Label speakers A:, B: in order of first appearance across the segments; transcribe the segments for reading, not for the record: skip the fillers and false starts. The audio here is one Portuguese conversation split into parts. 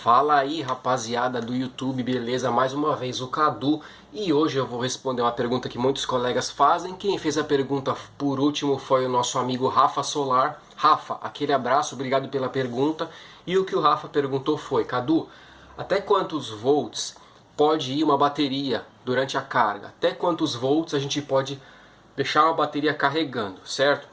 A: Fala aí, rapaziada do YouTube, beleza? Mais uma vez o Cadu, e hoje eu vou responder uma pergunta que muitos colegas fazem. Quem fez a pergunta por último foi o nosso amigo Rafa Solar. Rafa, aquele abraço, obrigado pela pergunta. E o que o Rafa perguntou foi: Cadu, até quantos volts pode ir uma bateria durante a carga? Até quantos volts a gente pode deixar uma bateria carregando, certo?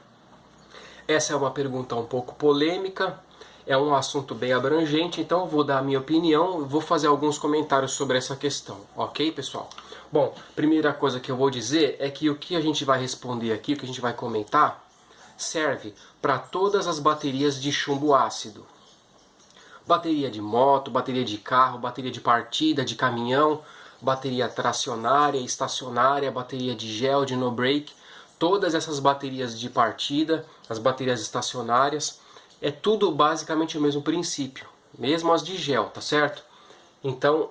A: Essa é uma pergunta um pouco polêmica. É um assunto bem abrangente, então eu vou dar a minha opinião, vou fazer alguns comentários sobre essa questão, ok, pessoal? Bom, primeira coisa que eu vou dizer é que o que a gente vai responder aqui, o que a gente vai comentar, serve para todas as baterias de chumbo ácido. Bateria de moto, bateria de carro, bateria de partida, de caminhão, bateria tracionária, estacionária, bateria de gel, de no break, todas essas baterias de partida, as baterias estacionárias, é tudo basicamente o mesmo princípio, mesmo as de gel, tá certo? Então,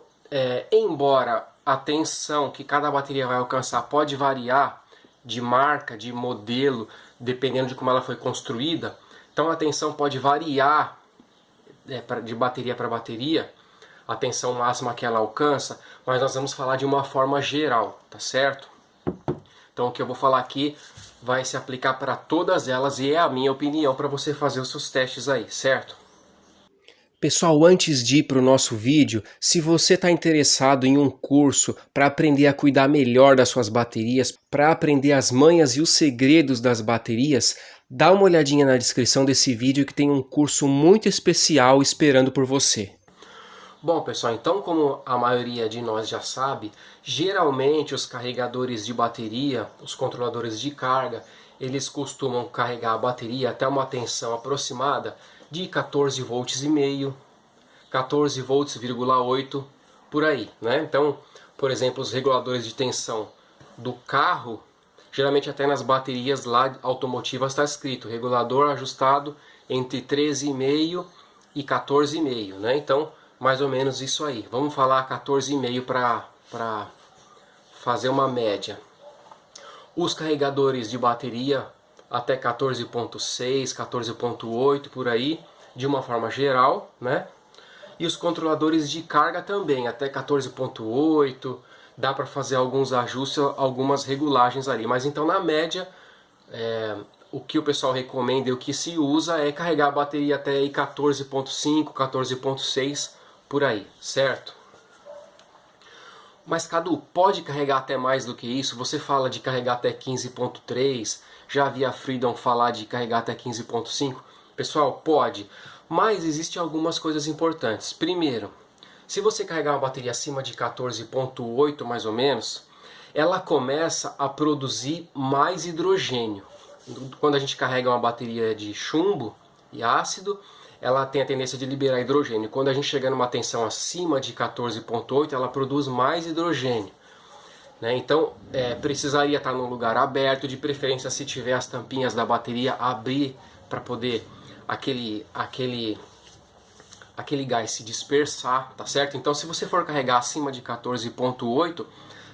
A: embora a tensão que cada bateria vai alcançar pode variar de marca, de modelo, dependendo de como ela foi construída, então a tensão pode variar de bateria para bateria, a tensão máxima que ela alcança, mas nós vamos falar de uma forma geral, tá certo? Então o que eu vou falar aqui vai se aplicar para todas elas e é a minha opinião para você fazer os seus testes aí, certo? Pessoal, antes de ir para o nosso vídeo, se você está interessado em um curso para aprender a cuidar melhor das suas baterias, para aprender as manhas e os segredos das baterias, dá uma olhadinha na descrição desse vídeo que tem um curso muito especial esperando por você. Bom, pessoal, então como a maioria de nós já sabe, geralmente os carregadores de bateria, os controladores de carga, eles costumam carregar a bateria até uma tensão aproximada de 14 volts e meio, 14 volts,8 por aí, né? Então, por exemplo, os reguladores de tensão do carro, geralmente até nas baterias lá automotivas está escrito regulador ajustado entre 13,5 e 14,5, né? Então, mais ou menos isso aí. Vamos falar 14,5 para fazer uma média. Os carregadores de bateria até 14,6, 14,8 por aí, de uma forma geral, né? E os controladores de carga também, até 14,8, dá para fazer alguns ajustes, algumas regulagens ali. Mas então na média, o que o pessoal recomenda e o que se usa é carregar a bateria até 14,5, 14,6 por aí, certo? Mas Cadu, pode carregar até mais do que isso? Você fala de carregar até 15,3, já vi a Freedom falar de carregar até 15,5. Pessoal, pode, mas existem algumas coisas importantes. Primeiro, se você carregar uma bateria acima de 14,8 mais ou menos, ela começa a produzir mais hidrogênio. Quando a gente carrega uma bateria de chumbo e ácido, ela tem a tendência de liberar hidrogênio. Quando a gente chega numa tensão acima de 14,8, ela produz mais hidrogênio, né? Então, precisaria estar num lugar aberto, de preferência se tiver as tampinhas da bateria, abrir para poder aquele gás se dispersar, tá certo? Então, se você for carregar acima de 14,8,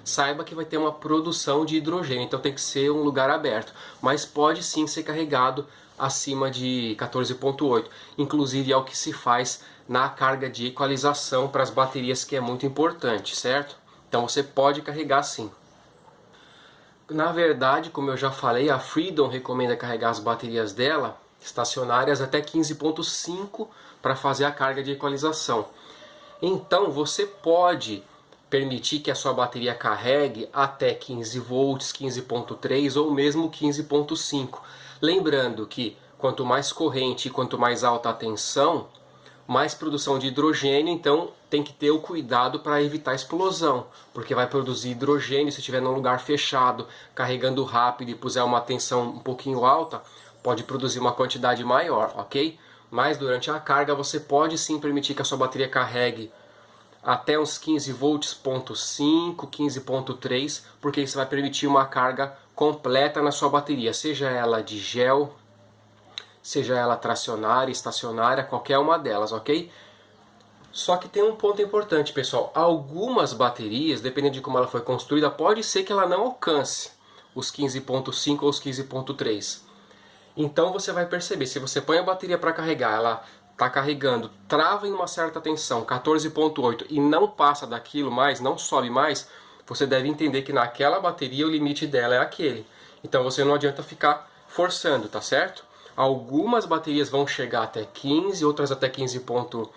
A: saiba que vai ter uma produção de hidrogênio, então tem que ser um lugar aberto, mas pode sim ser carregado acima de 14,8, inclusive é o que se faz na carga de equalização para as baterias, que é muito importante, certo? Então você pode carregar sim. Na verdade, como eu já falei, a Freedom recomenda carregar as baterias dela estacionárias até 15,5 para fazer a carga de equalização. Então você pode permitir que a sua bateria carregue até 15 volts, 15,3 ou mesmo 15,5. Lembrando que quanto mais corrente e quanto mais alta a tensão, mais produção de hidrogênio, então tem que ter o cuidado para evitar a explosão, porque vai produzir hidrogênio se estiver num lugar fechado, carregando rápido e puser uma tensão um pouquinho alta, pode produzir uma quantidade maior, ok? Mas durante a carga você pode sim permitir que a sua bateria carregue até uns 15 volts,5, 15,3, porque isso vai permitir uma carga completa na sua bateria, seja ela de gel, seja ela tracionária, estacionária, qualquer uma delas, ok? Só que tem um ponto importante, pessoal. Algumas baterias, dependendo de como ela foi construída, pode ser que ela não alcance os 15,5 ou os 15,3. Então você vai perceber, se você põe a bateria para carregar, ela está carregando, trava em uma certa tensão, 14,8, e não passa daquilo mais, não sobe mais, você deve entender que naquela bateria o limite dela é aquele. Então você não adianta ficar forçando, tá certo? Algumas baterias vão chegar até 15, outras até 15,5,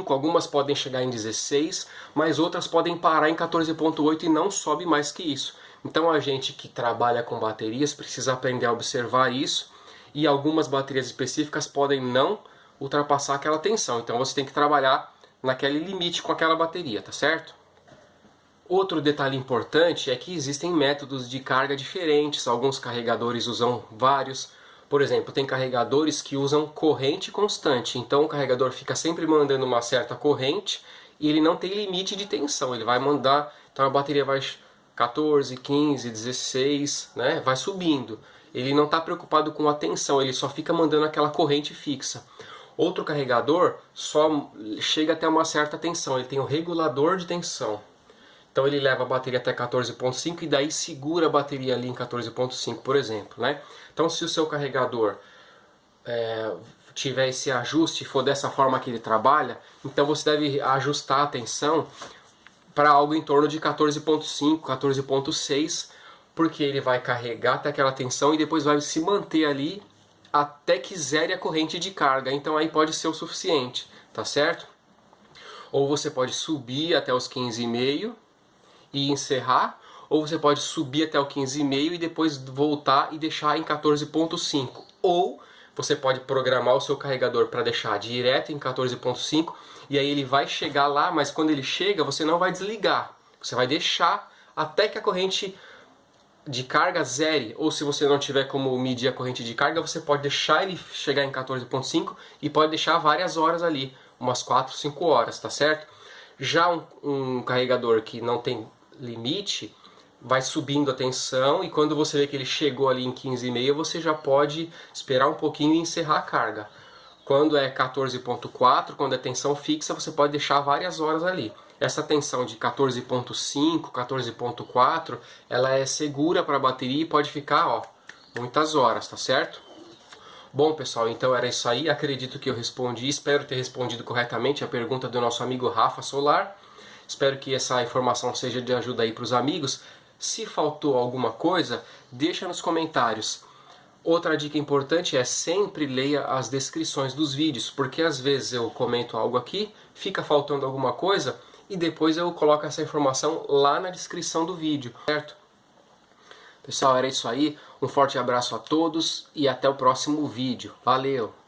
A: algumas podem chegar em 16, mas outras podem parar em 14,8 e não sobe mais que isso. Então a gente que trabalha com baterias precisa aprender a observar isso, e algumas baterias específicas podem não ultrapassar aquela tensão. Então você tem que trabalhar naquele limite com aquela bateria, tá certo? Outro detalhe importante é que existem métodos de carga diferentes. Alguns carregadores usam vários. Por exemplo, tem carregadores que usam corrente constante. Então o carregador fica sempre mandando uma certa corrente e ele não tem limite de tensão. Ele vai mandar, então a bateria vai 14, 15, 16, né? Vai subindo. Ele não está preocupado com a tensão, ele só fica mandando aquela corrente fixa. Outro carregador só chega até uma certa tensão, ele tem um regulador de tensão. Então ele leva a bateria até 14,5 e daí segura a bateria ali em 14,5, por exemplo, né? Então se o seu carregador tiver esse ajuste e for dessa forma que ele trabalha, então você deve ajustar a tensão para algo em torno de 14,5, 14,6, porque ele vai carregar até aquela tensão e depois vai se manter ali até que zere a corrente de carga. Então aí pode ser o suficiente, tá certo? Ou você pode subir até os 15,5 e encerrar, ou você pode subir até o 15,5 e depois voltar e deixar em 14,5. Ou você pode programar o seu carregador para deixar direto em 14,5 e aí ele vai chegar lá, mas quando ele chega você não vai desligar. Você vai deixar até que a corrente de carga zere, ou se você não tiver como medir a corrente de carga, você pode deixar ele chegar em 14,5 e pode deixar várias horas ali, umas 4, 5 horas, tá certo? Já um carregador que não tem limite, vai subindo a tensão e quando você vê que ele chegou ali em 15,5, você já pode esperar um pouquinho e encerrar a carga. Quando é 14,4, quando é tensão fixa, você pode deixar várias horas ali. Essa tensão de 14,5, 14,4, ela é segura para a bateria e pode ficar, ó, muitas horas, tá certo? Bom, pessoal, então era isso aí. Acredito que eu respondi, espero ter respondido corretamente a pergunta do nosso amigo Rafa Solar. Espero que essa informação seja de ajuda aí para os amigos. Se faltou alguma coisa, deixa nos comentários. Outra dica importante é sempre leia as descrições dos vídeos, porque às vezes eu comento algo aqui, fica faltando alguma coisa e depois eu coloco essa informação lá na descrição do vídeo, certo? Pessoal, era isso aí. Um forte abraço a todos e até o próximo vídeo. Valeu!